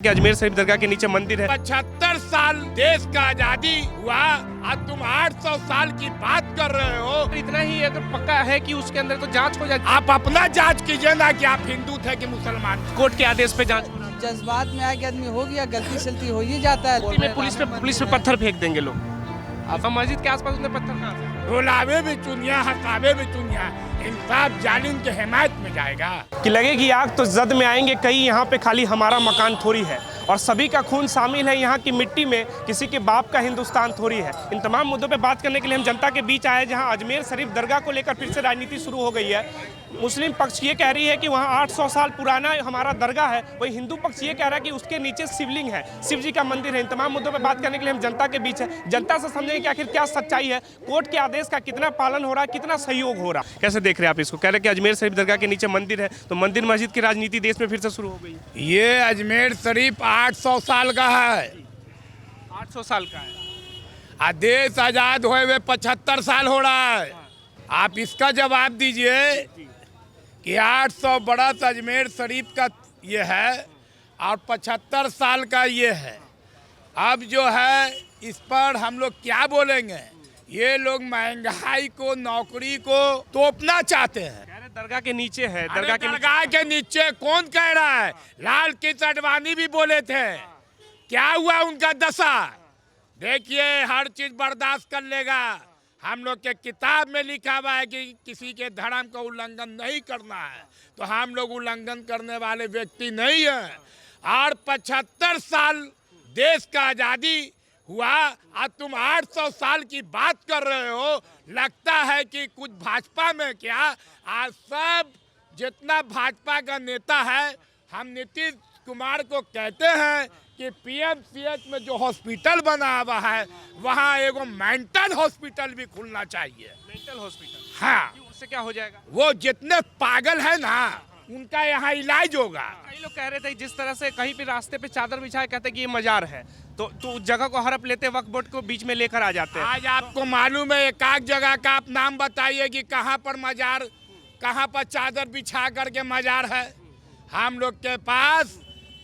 कि अजमेर शरीफ दरगाह के नीचे मंदिर है। 75 साल देश का आजादी हुआ, आज तुम 800 साल की बात कर रहे हो। इतना ही अगर पक्का है कि उसके अंदर तो जांच हो जाए। आप अपना जांच कीजिए ना कि आप हिंदू थे कि मुसलमान। कोर्ट के आदेश पे जांच। जज्बात में आके आदमी हो गया, गलती सलती हो ही जाता है। में पुलिस पे पत्थर फेंक देंगे लोग। अब मस्जिद के आसपास उन्हें पत्थर कहाँ से? रुलावे भी चुनिया, हकावे भी चुनिया, इंसाफ जालिम के हिमायत में जाएगा। कि लगेगी आग तो जद में आएंगे कई, यहाँ पे खाली हमारा मकान थोड़ी है और सभी का खून शामिल है यहाँ की मिट्टी में, किसी के बाप का हिंदुस्तान थोड़ी है। इन तमाम मुद्दों पे बात करने के लिए हम जनता के बीच आए, जहाँ अजमेर शरीफ दरगाह को लेकर फिर से राजनीति शुरू हो गई है। मुस्लिम पक्ष ये कह रही है कि वहाँ 800 साल पुराना हमारा दरगाह है, वही हिंदू पक्ष ये कह रहा है कि उसके नीचे शिवलिंग है, शिव जी का मंदिर है। इन तमाम मुद्दों पे बात करने के लिए हम जनता के बीच है, जनता से समझेंगे कि आखिर क्या सच्चाई है, कोर्ट के आदेश का कितना पालन हो रहा है, कितना सहयोग हो रहा है। कैसे देख रहे हैं आप इसको? कह रहे हैं कि अजमेर शरीफ दरगाह के नीचे मंदिर है, तो मंदिर मस्जिद की राजनीति देश में फिर से शुरू हो गई है। ये अजमेर शरीफ 800 साल का है। 800 साल का है। देश आजाद हुए हुए 75 साल हो रहा है। आप इसका जवाब दीजिए कि 800 बरस अजमेर शरीफ का ये है और 75 साल का ये है। अब जो है इस पर हम लोग क्या बोलेंगे? ये लोग महंगाई को, नौकरी को तोपना चाहते हैं। दरगाह के नीचे है, दरगाह के नीचे कौन कह रहा है? लाल कृष्ण आडवाणी भी बोले थे, क्या हुआ उनका दशा? देखिए, हर चीज बर्दाश्त कर लेगा। हम लोग के किताब में लिखा हुआ है कि किसी के धर्म का उल्लंघन नहीं करना है, तो हम लोग उल्लंघन करने वाले व्यक्ति नहीं हैं। और 75 साल देश का आजादी हुआ, आज तुम 800 साल की बात कर रहे हो। लगता है कि कुछ भाजपा में क्या, आज सब जितना भाजपा का नेता है, हम नीतीश कुमार को कहते हैं कि पीएमसीएच में जो हॉस्पिटल बना हुआ है, वहाँ एगो मेंटल हॉस्पिटल भी खुलना चाहिए। Mental hospital? हाँ। उससे क्या हो जाएगा? वो जितने पागल है ना, उनका यहाँ इलाज होगा। कई लोग कह रहे थे जिस तरह से कहीं भी रास्ते पे चादर बिछाए, कहते कि ये मजार है, तो उस जगह को हड़प लेते, वक्फ बोर्ड को बीच में लेकर आ जाते हैं। आज आपको मालूम है एक आध जगह का आप नाम बताइए कि कहाँ पर मजार, कहाँ पर चादर बिछा करके मजार है। हम लोग के पास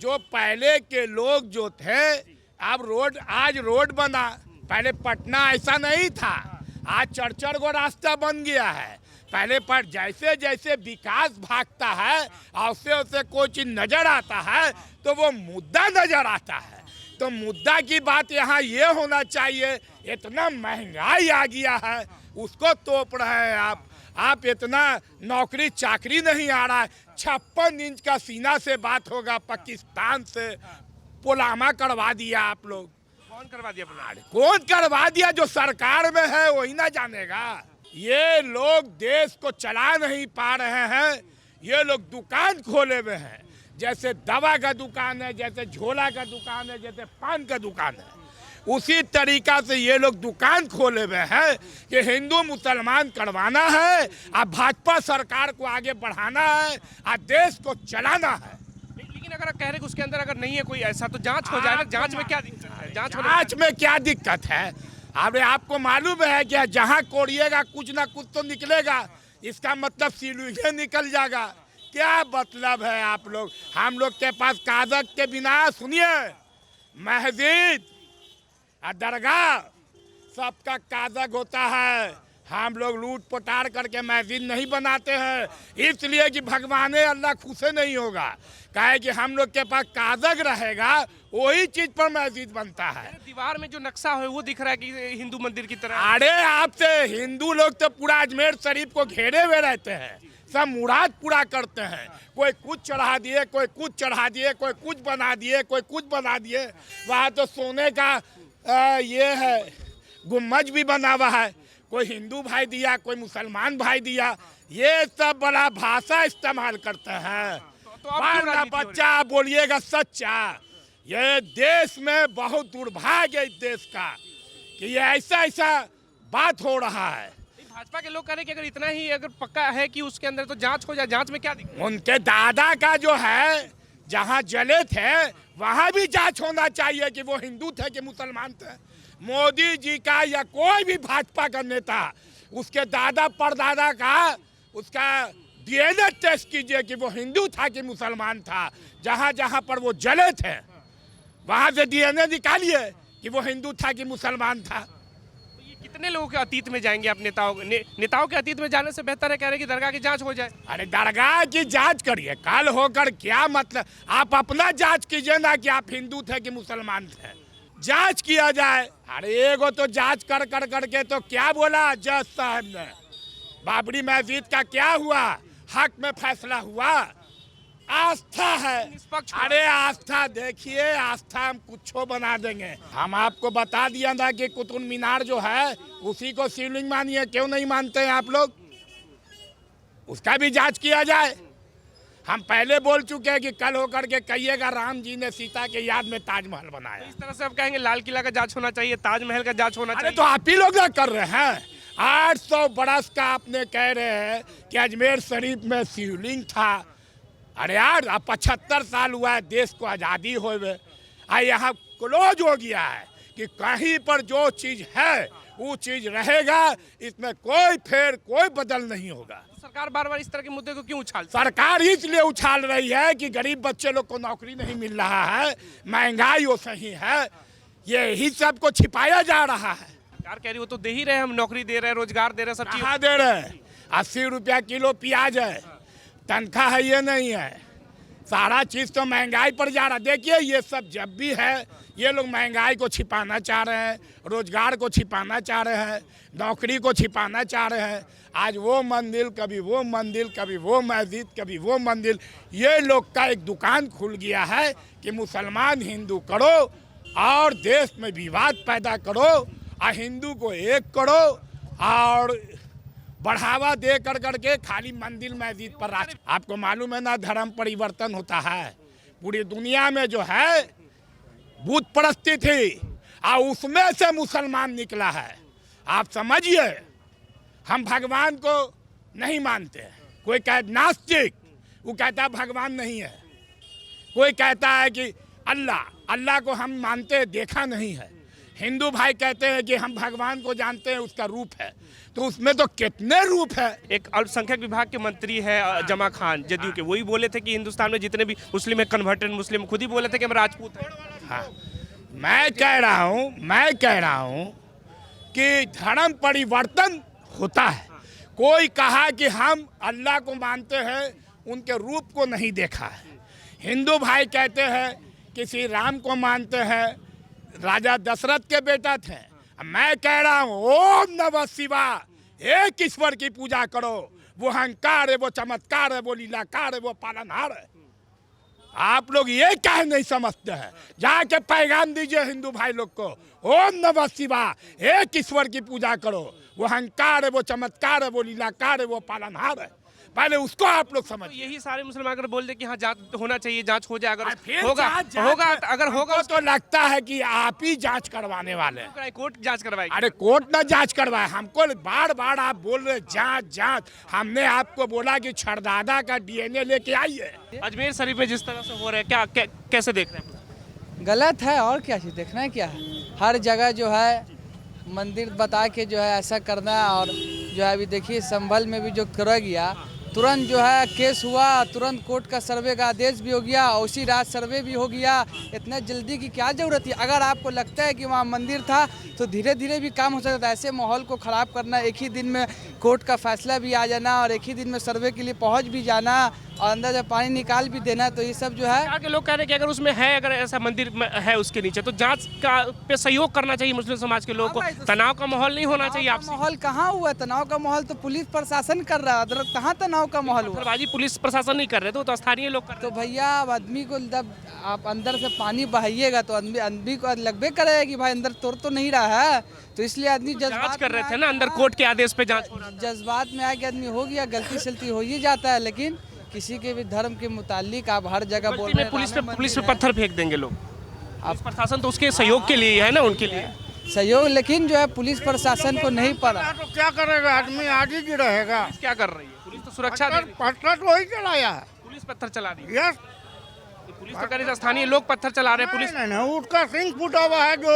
जो पहले के लोग जो थे, अब आज रोड बना, पहले पटना ऐसा नहीं था, आज 4-4 गो रास्ता बन गया है। पहले पर जैसे जैसे विकास भागता है, उससे उससे कोई चीज नजर आता है तो वो मुद्दा नजर आता है। तो मुद्दा की बात यहाँ ये होना चाहिए, इतना महंगाई आ गया है, उसको तोप रहे हैं आप इतना नौकरी चाकरी नहीं आ रहा है। 56 इंच का सीना से बात होगा, पाकिस्तान से पुलामा करवा दिया आप लोग। कौन करवा दिया? कौन करवा दिया? जो सरकार में है वही ना जानेगा। ये लोग देश को चला नहीं पा रहे हैं। ये लोग दुकान खोले हुए हैं, जैसे दवा का दुकान है, जैसे झोला का दुकान है, जैसे पान का दुकान है, उसी तरीका से ये लोग दुकान खोले हुए हैं कि हिंदू मुसलमान करवाना है, अब भाजपा सरकार को आगे बढ़ाना है, अब देश को चलाना है। लेकिन अगर आप कह रहे हैं कि उसके अंदर अगर नहीं है कोई ऐसा, तो जांच हो जाए ना। जांच में क्या दिक्कत है? जांच में क्या दिक्कत है? अरे आपको मालूम है कि जहाँ कोड़िएगा कुछ ना कुछ तो निकलेगा, इसका मतलब सिलुए निकल जाएगा। क्या मतलब है आप लोग? हम लोग के पास कागज के बिना, सुनिए, मस्जिद दरगाह सबका कागज होता है। हम लोग लूट पटार करके मस्जिद नहीं बनाते हैं, इसलिए कि भगवान अल्लाह खुश नहीं होगा। कहे कि हम लोग के पास कागज रहेगा, वही चीज पर मस्जिद बनता है। दीवार में जो नक्शा है वो दिख रहा है कि हिंदू मंदिर की तरह। अरे आपसे हिंदू लोग तो पूरा अजमेर शरीफ को घेरे हुए रहते हैं, सब मुराद पूरा करते हैं। कोई कुछ चढ़ा दिए, कोई कुछ चढ़ा दिए, कोई कुछ बना दिए, कोई कुछ बना दिए। वहाँ तो सोने का ये है, गुम्बज भी बना हुआ है, कोई हिंदू भाई दिया, कोई मुसलमान भाई दिया। ये सब बड़ा भाषा इस्तेमाल करते हैं। तो बच्चा बोलिएगा सच्चा। ये देश में बहुत दुर्भाग्य है इस देश का कि ये ऐसा बात हो रहा है। भाजपा के लोग कह रहे हैं कि अगर इतना ही अगर पक्का है कि उसके अंदर तो जांच हो जाए, जांच में क्या दिक्कत? उनके दादा का जो है, जहाँ जले थे वहाँ भी जांच होना चाहिए कि वो हिंदू थे कि मुसलमान थे। मोदी जी का या कोई भी भाजपा का नेता, उसके दादा परदादा का उसका डीएनए टेस्ट कीजिए कि वो हिंदू था कि मुसलमान था। जहाँ जहाँ पर वो जले थे वहां से डीएनए निकालिए कि वो हिंदू था कि मुसलमान था। तो ये कितने लोगों के अतीत में जाएंगे आप नेताओं के अतीत में जाने से बेहतर है कह रहे हैं कि दरगाह की जांच हो जाए। अरे दरगाह की जांच करिए, कल होकर क्या मतलब, आप अपना जांच कीजिए ना कि आप हिंदू थे कि मुसलमान थे, जांच किया जाए। अरे एगो तो जांच कर करके तो क्या बोला जज साहब ने, बाबरी मस्जिद का क्या हुआ, हक में फैसला हुआ, आस्था है। अरे आस्था देखिए, आस्था हम कुछो बना देंगे। हम आपको बता दिया था कि कुतुब मीनार जो है उसी को शिवलिंग मानिए, क्यों नहीं मानते हैं आप लोग? उसका भी जांच किया जाए। हम पहले बोल चुके हैं कि कल होकर के कहिएगा राम जी ने सीता के याद में ताजमहल बनाया। इस तरह से आप कहेंगे लाल किला का जांच होना चाहिए, ताजमहल का जांच होना अरे चाहिए। तो आप ही लोग ना कर रहे हैं। 800 बरस का आपने कह रहे हैं कि अजमेर शरीफ में शिवलिंग था। अरे यार, अब 75 साल हुआ है देश को आज़ादी हुए, यहाँ क्लोज हो गया है कि कहीं पर जो चीज़ है वो चीज़ रहेगा, इसमें कोई फेर कोई बदल नहीं होगा। सरकार बार बार इस तरह के मुद्दे को क्यों उछाल? सरकार इसलिए उछाल रही है कि गरीब बच्चे लोग को नौकरी नहीं मिल रहा है, महंगाई वो सही है, यही सब को छिपाया जा रहा है। सरकार कह रही वो तो दे ही रहे, हम नौकरी दे रहे हैं, रोजगार दे रहे हैं, सब चीज कहाँ दे रहे हैं? 80 रुपया किलो प्याज है, तनख्वाह है ये नहीं है, सारा चीज़ तो महंगाई पर जा रहा। देखिए ये सब जब भी है ये लोग महंगाई को छिपाना चाह रहे हैं, रोजगार को छिपाना चाह रहे हैं, नौकरी को छिपाना चाह रहे हैं। आज वो मंदिर, कभी वो मंदिर, कभी वो मस्जिद, कभी वो मंदिर, ये लोग का एक दुकान खुल गया है कि मुसलमान हिंदू करो और देश में विवाद पैदा करो और हिंदू को एक करो और बढ़ावा दे करके खाली मंदिर मस्जिद पर राज। आपको मालूम है ना, धर्म परिवर्तन होता है पूरी दुनिया में। जो है बुत परस्ती थी और उसमें से मुसलमान निकला है। आप समझिए, हम भगवान को नहीं मानते। कोई कहता नास्तिक, वो कहता है भगवान नहीं है। कोई कहता है कि अल्लाह को हम मानते देखा नहीं है। हिंदू भाई कहते हैं कि हम भगवान को जानते हैं, उसका रूप है। तो उसमें तो कितने रूप है। एक अल्पसंख्यक विभाग के मंत्री है जमा खान जदयू के, वही बोले थे कि हिंदुस्तान में जितने भी मुस्लिम है कन्वर्टेड मुस्लिम, खुद ही बोले थे कि हम राजपूत हैं। हाँ, मैं कह रहा हूँ कि धर्म परिवर्तन होता है। कोई कहा कि हम अल्लाह को मानते हैं, उनके रूप को नहीं देखा है। हिंदू भाई कहते हैं कि श्री राम को मानते हैं, राजा दशरथ के बेटा थे। मैं कह रहा हूँ ओम नमः शिवाय, एक ईश्वर की पूजा करो। वो अहंकार है, वो चमत्कार है, वो लीलाकार है, वो पालनहार है। आप लोग ये क्या नहीं समझते हैं? जाके पैगाम दीजिए हिंदू भाई लोग को, ओम नमः शिवाय, एक ईश्वर की पूजा करो। वो अहंकार है, वो चमत्कार है, वो लीलाकार है, वो पालनहार है। पहले उसको आप लोग समझ। यही सारे मुसलमान अगर बोल दे कि हाँ जांच होना चाहिए, जांच हो जाए, अगर फिर होगा अगर होगा तो लगता है कि आप ही जांच करवाने वाले हैं। कोर्ट जांच करवाएगी। अरे कोर्ट ना जांच करवाए, हमको बार बार आप बोल रहे जांच। हमने आपको बोला कि छरदादा का डीएनए लेके आइए। अजमेर शरीफ में जिस तरह से हो रहा है, क्या कैसे देख रहे हैं? गलत है, और क्या चीज़ देखना है क्या है? हर जगह जो है मंदिर बता के जो है ऐसा करना है। और जो है अभी देखिए संभल में भी जो कर गया, तुरंत जो है केस हुआ, तुरंत कोर्ट का सर्वे का आदेश भी हो गया, उसी रात सर्वे भी हो गया। इतना जल्दी की क्या ज़रूरत है? अगर आपको लगता है कि वहाँ मंदिर था तो धीरे धीरे भी काम हो सकता था। ऐसे माहौल को ख़राब करना, एक ही दिन में कोर्ट का फैसला भी आ जाना और एक ही दिन में सर्वे के लिए पहुँच भी जाना और अंदर से पानी निकाल भी देना, तो ये सब जो है यहाँ के लोग कह रहे हैं कि अगर उसमें है, अगर ऐसा मंदिर है उसके नीचे, तो जांच का पे सहयोग करना चाहिए मुस्लिम समाज के लोगों को। तनाव का माहौल नहीं होना चाहिए। आपसे माहौल कहाँ हुआ? तनाव का माहौल तो पुलिस प्रशासन कर रहा है, कहाँ तनाव का माहौल हुआ? पत्थरबाजी पुलिस प्रशासन नहीं कर रहे, तो स्थानीय लोग कर रहे। तो भैया अब आदमी को जब आप अंदर से पानी बहाइएगा तो आदमी को लगबे करेगा कि भाई अंदर तोड़ तो नहीं रहा है। तो इसलिए आदमी जांच कर रहे थे ना, अंदर कोर्ट के आदेश पे जांच हो रहा था। जज्बात में आके आदमी हो गया, गलती सलती हो ही जाता है। लेकिन किसी के भी धर्म के मुतालिक आप हर जगह बोल रहे हैं पुलिस पे पत्थर फेंक देंगे लोग। आप प्रशासन तो उसके सहयोग के लिए है ना, उनके लिए सहयोग। लेकिन जो है पुलिस प्रशासन को नहीं पड़ा तो क्या करेगा आदमी, आज ही रहेगा। पुलिस क्या कर रही है? पुलिस तो सुरक्षा दे रही है। पत्थर तो वही चलाया है। पुलिस पत्थर चला रही है। यस, पुलिस तो कह रही है स्थानीय लोग पत्थर चला रहे हैं। पुलिस नहीं, उसका सिंह फूटा हुआ है जो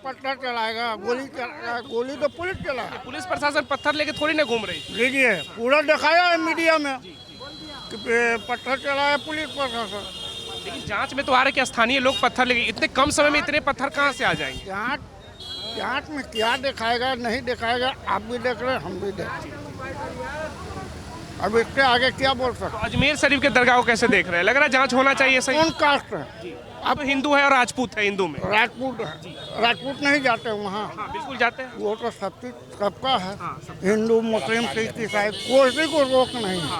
पत्थर चलाएगा, गोली चलाएगा। गोली तो पुलिस चलाएगा। पुलिस प्रशासन पत्थर लेके थोड़ी ना घूम रही। लीजिए, पूरा दिखाया है मीडिया में कि पत्थर चलाया पुलिस प्रशासन। लेकिन जांच में तो आ रहा है कि स्थानीय लोग पत्थर लगे, इतने कम समय में इतने पत्थर कहाँ से आ जाएंगे? जांच जांच में क्या दिखाएगा नहीं दिखाएगा, आप भी देख रहे हैं, हम भी देख रहे हैं। अब इसके आगे क्या बोल सकते तो अजमेर शरीफ के दरगाह को कैसे देख रहे हैं? लग रहा है जांच होना चाहिए सही। कौन कास्ट है? अब तो हिंदू है और राजपूत है, हिंदू में। राजपूत है, राजपूत नहीं जाते वहाँ। हाँ बिल्कुल जाते हैं। वो तो सबका है, हिंदू मुस्लिम सिख ईसाई कोई को रोक नहीं है।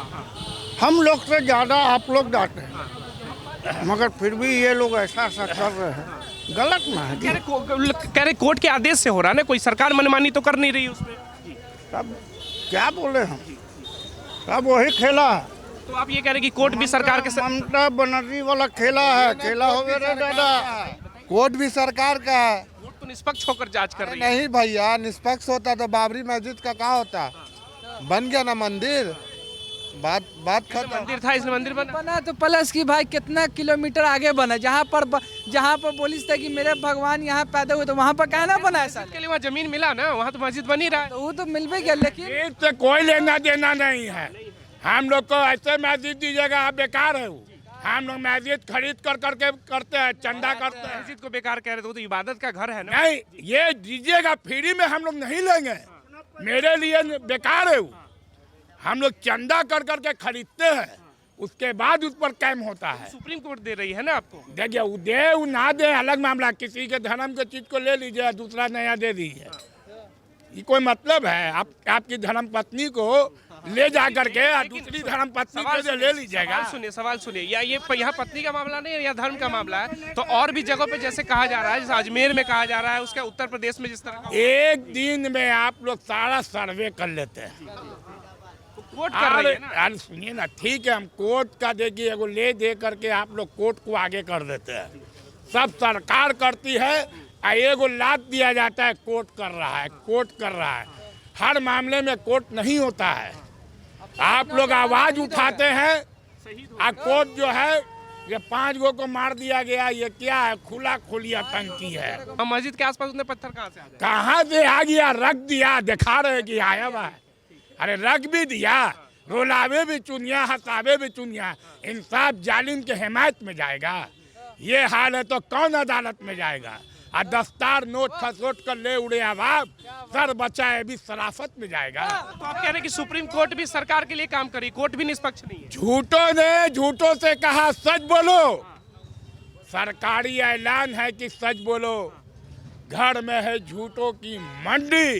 हम लोग से ज़्यादा आप लोग जाते हैं, मगर फिर भी ये लोग ऐसा कर रहे हैं, गलत ना है। कह रहे कोर्ट के आदेश से हो रहा है ना, कोई सरकार मनमानी तो कर नहीं रही उसमें। सब क्या बोले हम, सब वही खेला है। तो आप ये कह रहे हैं कि कोर्ट भी सरकार के ममता बनर्जी वाला खेला है, खेला हो गया दादा। कोर्ट भी सरकार का है। कोर्ट तो निष्पक्ष होकर जांच कर रही है। नहीं भैया, निष्पक्ष होता तो बाबरी मस्जिद का क्या होता, बन गया ना मंदिर, बात खत्म। मंदिर था इसलिए मंदिर बना। बना तो प्लस की भाई कितना किलोमीटर आगे बना, जहाँ पर बोलिस था कि मेरे भगवान यहाँ पैदा हुए, तो वहाँ पर कहना बना है साले। के लिए वहाँ जमीन मिला ना, वहाँ तो मस्जिद बन ही रहा है। तो वो तो मिल भी गया, लेकिन इससे कोई लेना देना नहीं है। हम लोग को ऐसे मस्जिद दीजिएगा, आप बेकार है वो। हम लोग मस्जिद खरीद कर करके करते हैं, चंदा करते हैं। मस्जिद को बेकार कह रहे थे, वो तो इबादत का घर है ना। नहीं, ये दीजिएगा फ्री में, हम लोग नहीं लेंगे। मेरे लिए बेकार है वो। हम लोग चंदा कर करके खरीदते हैं, उसके बाद उस पर कैम होता है। सुप्रीम कोर्ट दे रही है ना आपको। देखिए, वो दे वो ना दे अलग मामला। किसी के धर्म के चीज को ले लीजिए, दूसरा नया दे दीजिए, ये कोई मतलब है? आपकी धर्म पत्नी को ले जा करके दूसरी धर्म पत्नी को ले लीजिएगा। सवाल सुनिए, या ये यहाँ पत्नी का मामला नहीं है या धर्म का मामला है, तो और भी जगहों पे जैसे कहा जा रहा है, जैसे अजमेर में कहा जा रहा है, उसके उत्तर प्रदेश में जिस तरह एक दिन में आप लोग सारा सर्वे कर लेते हैं। कोर्ट कर रही है ना। यार सुनिए ना, ठीक है, हम कोर्ट का देखिए एगो ले दे करके आप लोग कोर्ट को आगे कर देते हैं। सब सरकार करती है, एगो लाद दिया जाता है, कोर्ट कर रहा है, कोर्ट कर रहा है। हर मामले में कोर्ट नहीं होता है। आप लोग आवाज उठाते हैं, और कोर्ट जो है ये 5 गो को मार दिया गया, ये क्या है? खुला खुली आतंकी है। हम मस्जिद के आसपास उतने पत्थर कहाँ से आ गए? कहाँ से आ गया? रख दिया, दिखा रहे कि आया हुआ है। अरे रख भी दिया, रोलावे भी चुनिया, हंसावे भी चुनिया। इंसाफ जालिम के हिमायत में जाएगा? ये हाल है तो कौन अदालत में जाएगा? और दस्तार नोट खसोट कर ले उड़े अवाब, सर बचाए भी सराफत में जाएगा। तो आप कह रहे हैं कि सुप्रीम कोर्ट भी सरकार के लिए काम करी, कोर्ट भी निष्पक्ष नहीं है। झूठों ने झूठों से कहा सच बोलो। सरकारी ऐलान है कि सच बोलो। घर में है झूठों की मंडी,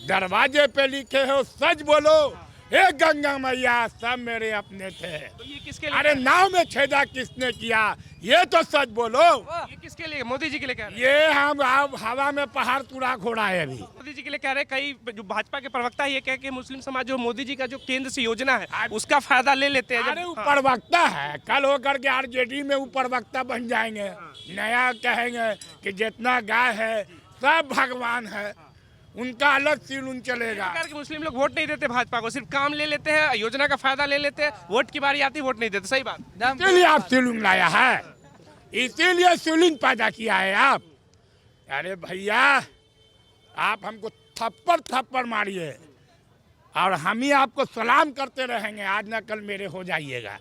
दरवाजे पे लिखे हो सच बोलो। हे गंगा मैया, सब मेरे अपने थे। तो ये किसके लिए? अरे नाव में छेदा किसने किया, ये तो सच बोलो। ये किसके लिए? मोदी जी के लिए कह रहे हैं। ये हम हवा में पहाड़ तुरा घोड़ा है अभी। मोदी जी के लिए कह रहे हैं। कई जो भाजपा के प्रवक्ता ये कह के मुस्लिम समाज जो मोदी जी का जो केंद्र से योजना है उसका फायदा ले लेते हैं। अरे वो प्रवक्ता है, कल होकर के आरजेडी में वो प्रवक्ता बन जाएंगे। नया कहेंगे कि जितना गाय है सब भगवान है, उनका अलग सीलून चलेगा। कि मुस्लिम लोग वोट नहीं देते भाजपा को, सिर्फ काम ले लेते हैं, योजना का फायदा ले लेते हैं, वोट की बारी आती वोट नहीं देते। सही बात। इसीलिए आप सीलून लाया है, इसीलिए सीलून पैदा किया है आप। अरे भैया, आप हमको थप्पड़ थप्पड़ मारिए और हम ही आपको सलाम करते रहेंगे, आज ना कल मेरे हो जाइएगा।